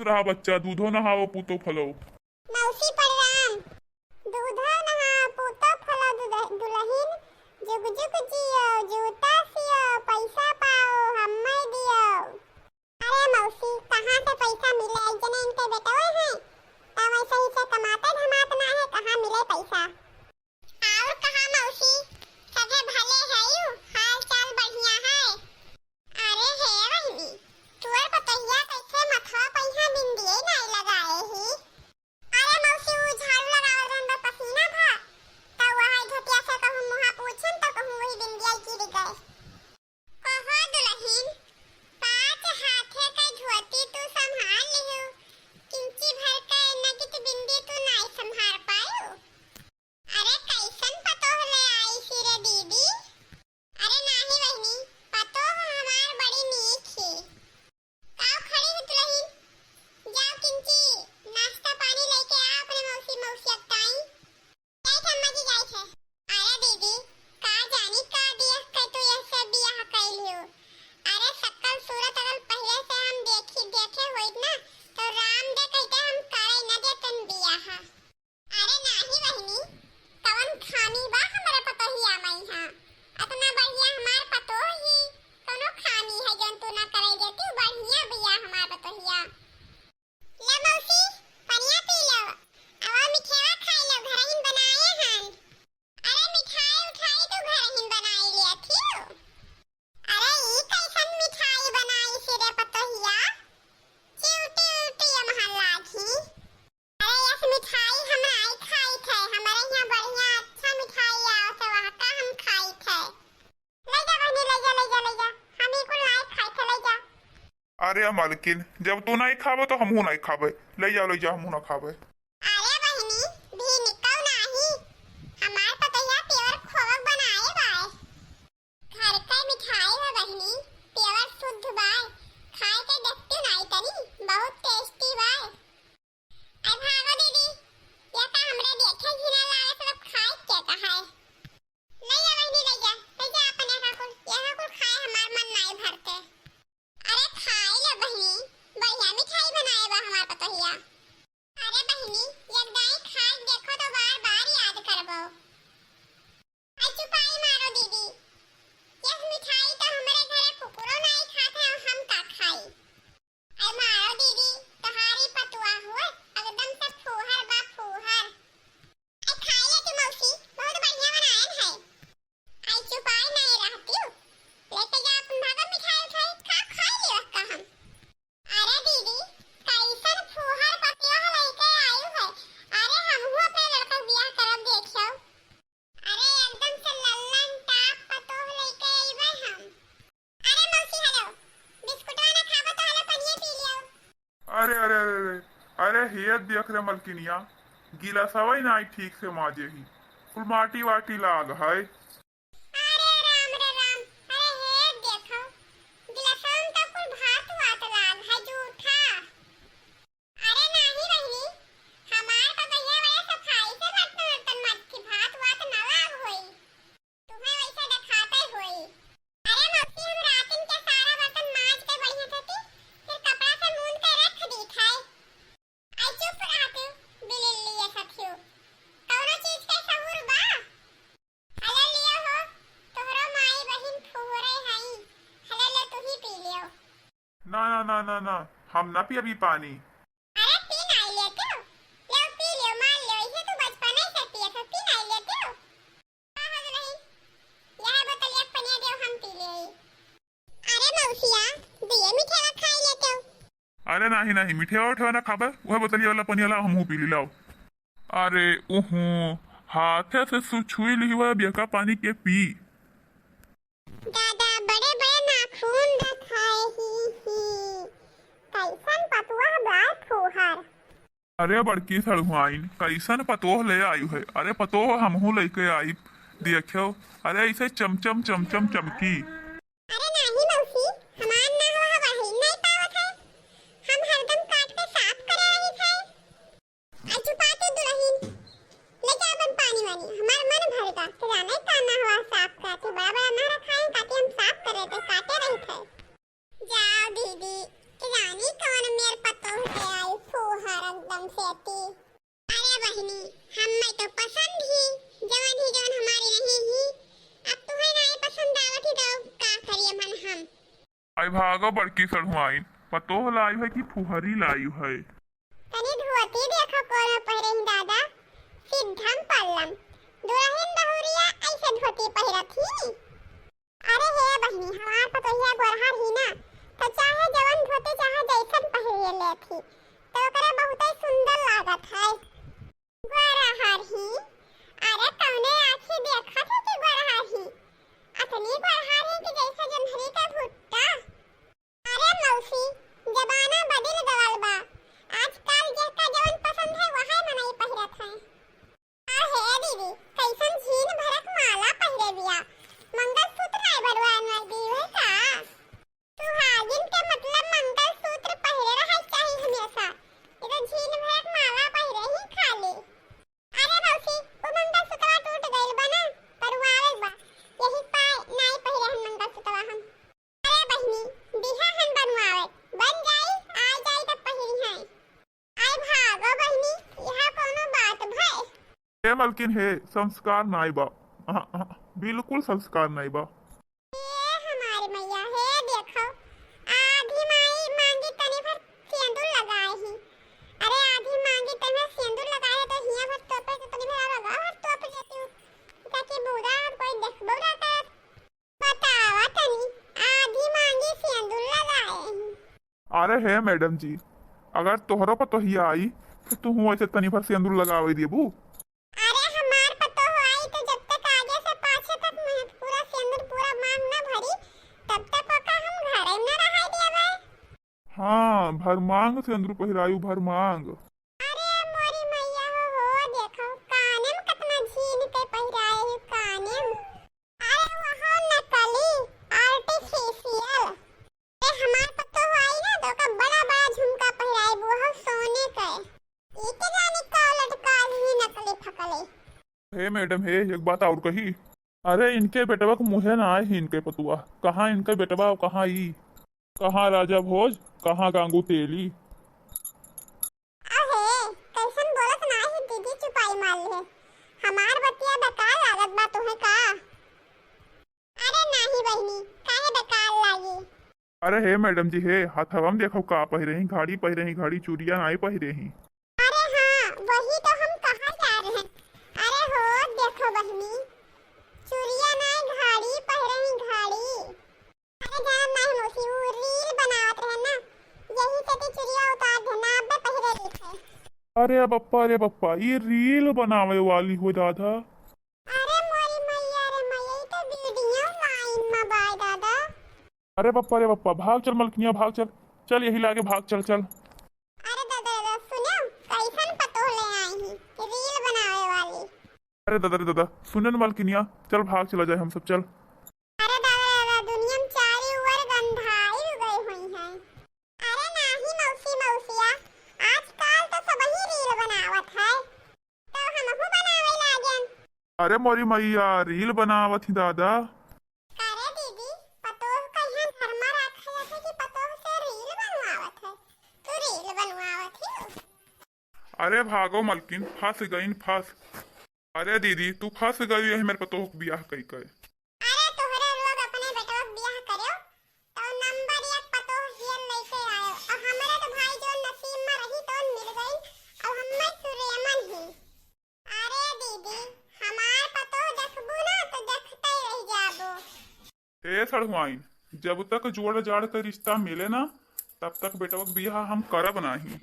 खुश रहा बच्चा, दूधो नहाओ पूतो फलो। मौसी प्रणाम। दूधो नहाओ पूतो फलो दुल्हन, जुग जुग जियो, जूता सियो, पैसा पाओ हम्मे दियो। अरे मौसी कहाँ से पैसा मिले, एक जने इनके बेटवे हैं तब ऐसे ही से कमाते धमाते ना है, कहाँ मिले पैसा। और कहाँ मौसी सभे भले है यू, हाल चाल बढ़िया है। अरे हे वही तुअर पतहिया कैसे मथवा पैसा बिंदिए नहीं लगाए ही। अरे मौसी वो झाड़ू लगावल रहन त पसीना था त वहां घटिया से कहूं मुहा पूछन त कहूं वही बिंदिया गिर गए। कहो दुल्हन पांच हाथे का धोती तू संभाल लियो, किंची भर के नगित बिंदी तू नहीं संभाल पायो। अरे कैसन पतोह ले आई सिरे दीदी। अरे नाही बहनी पतोह हमार बड़ी नीक है। काव खड़ी है दुल्हन, जाओ किंची नाश्ता पानी लेके आ अपने मौसी मौसी अक्ताई। जाई थे अम्मा जी जाई थे। अरे दीदी का जानी का दिया के तू ये सब बियाह कैलियो। अरे सकल सूरत अगर पहले से हम देखे होइत ना तो राम दे कहते हम करे न देतन बियाह। अरे नाही बहनी कवन खामी बा हमारे पतोहिया मई हां, इतना बढ़िया हमार पतोह ही कोनो खामी है जौन तू ना करे देती, बढ़िया बिया हमार पतोहिया। ले मौसी पनिया पी लो, अब मिठाई खाई लो, घरहिन बनाए हन। अरे मिठाई उठाई तो घरहिन बनाई लिया थियो। अरे ई कैसन मिठाई बनाई सिरे पतोहिया, चिउटी उटी महल्ला की। अरे यस मिठाई हम आई खाई थे, हमारे यहाँ बढ़िया अच्छा मिठाई आओ से वहाँ का हम खाई थे। ले जा बहनी ले जा ले जा ले जा, हम ही कुल नहीं खाई थे, ले जा। अरे मालकिन जब तू नहीं खाबे तो हमहू नहीं खाबे, ले जा हमहू ना खाबे। अरे बहनी भी निकल नाही, हमार पतैया प्योर खोवक बनाए बाय, घर का मिठाई है बहनी, प्योर शुद्ध बाय, खाए के देखती नहीं तनी बहुत टेस्टी बाय। आई भागो दीदी, ये का हमरे देखे घिना लागे सब खाए के कहा है। ले जा बहनी ले जा अपने का कुल, यहां कुल खाए हमार मन नहीं भरते। अरे खाए ले बहनी, बढ़िया मिठाई बनाए बा हमार पतोहिया। अरे बहनी एक दाई खाए देखो तो बार बार याद करबो। आई चुपाई मारो दीदी, यह मिठाई तो हमारे घरे कुकुरो नहीं खाते और हम का खाई। आई मारो दीदी तहारी पतुआ हुए एकदम से फूहर बा फूहर। आई खाई ले तू मौसी बहुत बढ़िया बनाए है। आई चुपाई नहीं रहती हूँ, लेके जा अपन भागा मिठाई उठाई खा खाई ले का हम। अरे दीदी कैसन फूहर पतिया लेके आयु है। अरे हमहू अपने लड़का बियाह करब देखियो। अरे एकदम से लल्लन टाप पतोह लेके आइबे हम। अरे मौसी हेलो, बिस्कुटवा ना खाबो तो हेलो पनिया पी लियो। अरे अरे अरे अरे अरे हियर देख रे मलकिनिया, गीला सवाई नहीं ठीक से माजे ही, फुल माटी वाटी लाग है। अरे राम रे राम, अरे हे देखो गिलासन तो कुल भात वात लाल है जूठा। अरे नाही बहनी हमार पतैया बड़े सफाई से बर्तन मत भात वात ना लाग होई, तुम्हें वैसे दिखाते होई। अरे मौसी हम रातिन के सारा बर्तन मांज के बढ़िया थी, फिर कपड़ा से मूंद के रख दी थे। आई चुप रहते बिल्ली ये सखियो, कौनो चीज के सहूर बा। हेलो लियो हो, तोहरो माई बहिन फुहरे हई, हेलो ले तू ही पी लियो। ना ना ना ना ना हम ना पी अभी पानी। अरे पी नहीं लेते हो, ले पी लियो मान लियो, इसे तू बचपन से पिए थे, पी नहीं लेते हो। कहाँ नहीं यह बोतल एक पनिया दे हम पी ले। अरे मौसिया दिए मिठाई खाई लेते हो। अरे नहीं नहीं मिठे उठे ना खाबे, वह बोतलिया वाला पनिया ला हमहू पी लाओ। अरे ओहो हाथे से छुई ली हुआ बेका पानी के पी। दादा बड़े बड़े नाखून दिखाए ही कैसन पतुआ बा फूहर। अरे बड़की सड़ुआइन कैसन पतोह ले आयु है। अरे पतोह हमहू लेके आई देखो, अरे ऐसे चमचम चमचम चमकी। अरे नहीं मौसी हमार ना हुआ वही नहीं पावत है, हम हरदम काट के साफ करे रही थे। आज चुपाते दुल्हन ले जा अपन पानी वानी, हमार मन भरेगा तो जाने का ना हुआ साफ काटे, बड़ा बड़ा ना रखाए काटे हम साफ करे थे, काटे रही थे। जाओ दीदी तो जानी कौन मेरे पतोह ले भागो बड़की सड़ुआइन पतोह लाई है कि फुहरी लाई है। तनी धोती देखो कौन पहिरे ही दादा सिद्धम पल्लम दुल्हन बहुरिया ऐसे धोती पहिरत ही। अरे हे बहनी हमार पतोहिया गोरहर ही ना तो चाहे जवन धोती चाहे जैसन पहिरे ले थी तो ओकरे बहुत ही सुंदर लागत है। गोरहर ही अरे कौने आँखी देखा थे कि गोरहर ही अतनी गोरहर ही कि जैसे जमहरी का भुट्टा। अरे मौसी जमाना बदल गवल बा आजकल जेका जवन पसंद है वही मनई पहिरत है। हे दीदी कैसन झीन भरक माला पहिरे बिया मंगलसूत्र नहीं बड़वान वाली है का। सुहागिन के मतलब मंगलसूत्र पहिरे रहे चाहिए हमेशा ये तो झीन भरक माला पहिरे ही खाली। अरे मौसी वो मंगलसूत्र टूट गइल बा ना परवावे बा यही पाए नहीं पहिरे हम मंगलसूत्र हम। अरे बहनी बिहा हन बनवावे बन जाई आ जाई तब पहिरी है। आई भागो बहनी यह कोनो बात भई। हे मलकिन हे संस्कार नाई बा बिल्कुल संस्कार नाई बा। ये हमारे मैया है देखो आधी माई मांगी तने भर सिंदूर लगाए ही। अरे आधी मांगी तने सिंदूर लगाए तो हिया भर तोपे तो तने भर लगा हर तोप देती हूँ ताकि बूढ़ा कोई देखबो ना कर। बतावा तनी आधी मांगी सिंदूर लगाए ही। अरे हे मैडम जी अगर तोहरा पतोहिया आई तो तू ऐसे तनी भर सिंदूर लगावे देबू। अरे हमार पतो आई तो जब तक आगे से पाछे तक पूरा सिंदूर पूरा मांग ना भरी तब तक ओका हम घरे में ना रह देबे। हाँ भर मांग सिंदूर पहिरायु भर मांग। अरे मोरी मैया हो देखो काने में कितना झीन के पहिराए है काने में। अरे वहाँ नकली आर्टिफिशियल ए हमार पतो आई ना तो का बड़ा बड़ा झुमका पहिराए वो सोने का इके जाने का लटका ही नकली फकले। हे मैडम हे एक बात और कही। अरे इनके बेटवा को मुहे ना आए ही इनके पतुआ कहाँ इनके बेटवा और कहाँ ई कहाँ राजा भोज कहाँ गांगू तेली। अहे कैसन बोलत ना ही दीदी चुपाई मार ले हमार बतिया बेकार लागत बा तुम्हें का। अरे नहीं बहनी काहे बेकार लागी। अरे हे मैडम जी हे हाथवा में देखो का पहिरे ही घाड़ी चूड़िया नाई पहिरे ही। अरे हाँ वही तो हम कहाँ जा रहे हैं। अरे हो देखो बहनी चूड़िया नहीं घाड़ी पहिरे ही घाड़ी। अरे जान नहीं मौसी वो रील बनावत रहे ना यही चटी चूड़िया उतार देना अब पहिरे लिखे। अरे बप्पा ये रील बनावे वाली हो दादा। अरे मोरी मैया रे मैया ये तो वीडियो लाइन में बाय दादा। अरे बप्पा भाग चल मलकिनिया भाग चल चल यही लाके भाग चल चल। अरे दादा सुनो कैसन पतो ले आई ही रील बनावे वाली। अरे दादा सुनन मलकिनिया चल भाग चला जाए हम सब चल। अरे दादा दुनिया में चारी ओर गंधाई गई हुई है। अरे नहीं मौसिया आजकल तो सब ही रील बनावत है तो हमहू बनावे लागन। अरे मोरी मैया रील बनावत ही दादा। अरे दीदी पतो कहीं घर में रखा है कि पतो से रील बनवावत है तू रील बनवावत ही। अरे भागो मलकिन फंस गईन फंस। अरे दीदी तू फंस गई है मेरे पतोह के बियाह कई कई। अरे तोहरे लोग अपने बेटवा के बियाह करियो तो नंबर एक पतो हियर लेके आयो और हमरा तो भाई जो नसीब में रही तो मिल गई और हम्मे सुरेमन ही। अरे दीदी हमार पतो देखबू ना तो देखते रह जाबो। ए सड़ुआइन जब तक जोड़ जाड़ का रिश्ता मिले ना तब तक बेटवा के बियाह हम करब नहीं।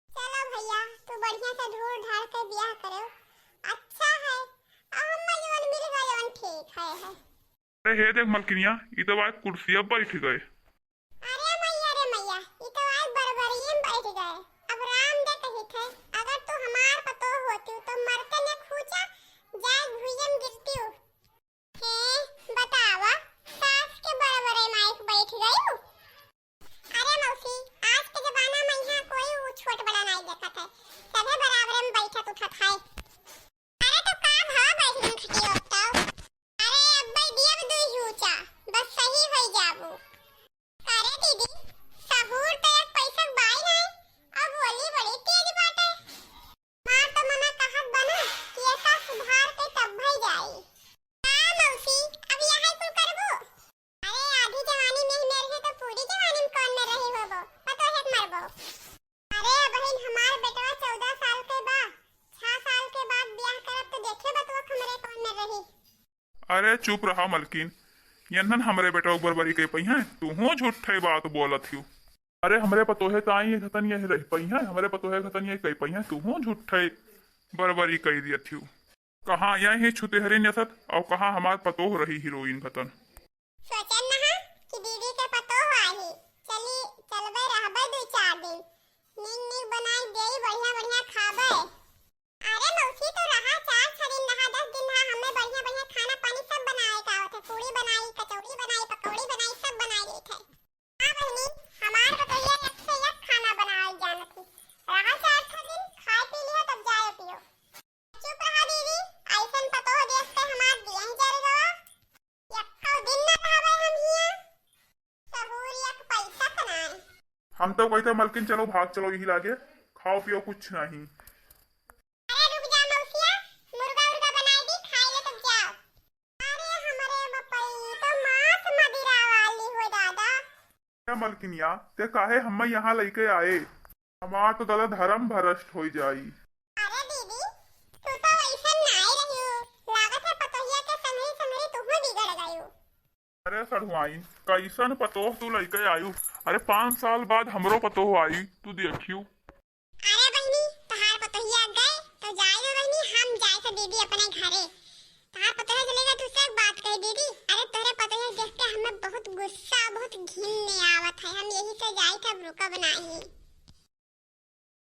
चलो भैया तू बढ़िया से ढूंढ ढाल के बियाह करो अच्छा है और हम्मे जोन मिल गई ठीक है। अरे हे देख मलकिनिया ये तो आज कुर्सिया बैठ गए। अरे मैया रे मैया ये तो आज बरबरियन बैठ गए। अब राम दे कही थे अगर तू हमार पतो होती तो मरते ने खूचा जाए भुजम गिरती हूँ। हे बतावा सास के बरबरे माइक बैठ गई हूँ। अरे मौसी आज के जमाना में यहाँ कोई छोट बड़ा नहीं देखा था सभी बराबर में बैठा उठत है। अरे तो का भाव बैठ खटियो तो। अरे अब भाई दिया दू यूचा बस सही हो जाबू। अरे चुप रहा मलकिन, यन्हन हमरे बेटा ऊपर बरी कह पई हैं, तू हो झूठे बात बोलत हूँ। अरे हमरे पतोहे ताई घतन ये रह पई हैं, हमरे पतोहे घतन ये कह पई हैं, तू हो झूठे बरबरी कह दियत हूँ। कहाँ यह छुते हरे नसत और कहाँ हमार पतोह रही हीरोइन घतन। सोचन नहा कि दीदी के पतो आही, चली चलबे रहबे 2-4 दिन, नीक नीक बनाई देई, बढ़िया बढ़िया खाबे। अरे मौसी तो रहा 4-6 दिन रहा, 10 दिन रहा, हमें बढ़िया बढ़िया खाना पानी सब बनाए का होते, पूरी बनाई, कचौड़ी बनाई, पकौड़ी बनाई, सब बनाई रही थे। हाँ बहनी, हमार को तो ये एक से एक खाना बनाए जानत थी। रहा 4-6 दिन, खाए पी लिया तब जाए पियो। चुप रहा दीदी, ऐसन पतो देख के हमार दिया ही जल गवा। यक्का दिन न रहबे हम हिया, सहूरियत पैसा कनाए। हम तो कहते मलकिन चलो भाग चलो यही लागे, खाओ पियो कुछ नहीं। अरे रुक जा मौसिया, मुर्गा उर्गा बनाई दी, खाए ले तब जाओ। अरे हमारे बपई तो मांस मदिरा वाली हो दादा। क्या मलकिनिया ते काहे हम यहाँ लेके आए, हमार तो दादा धर्म भ्रष्ट हो जाई। अरे दीदी, तू तो वैसे नाई रही हो, लागत है पतोहिया के संगरी संगरी तू भी बिगड़ गई हो। अरे सड़ुआइन कैसन पतोह तू लेके आयु, अरे 5 साल बाद हमरो पतोह आई, तू देखियो। अरे बहनी, तहार पतोहिया गए तो जाए दो बहनी, हम जाए थे दीदी अपने घरे। तहार पतोहिया चलेगा तुझसे एक बात कही दीदी, अरे तेरे पतोहिया देख के हमें बहुत गुस्सा बहुत घिन आवत है, हम यही से जाए थे, अब रुका बनाई।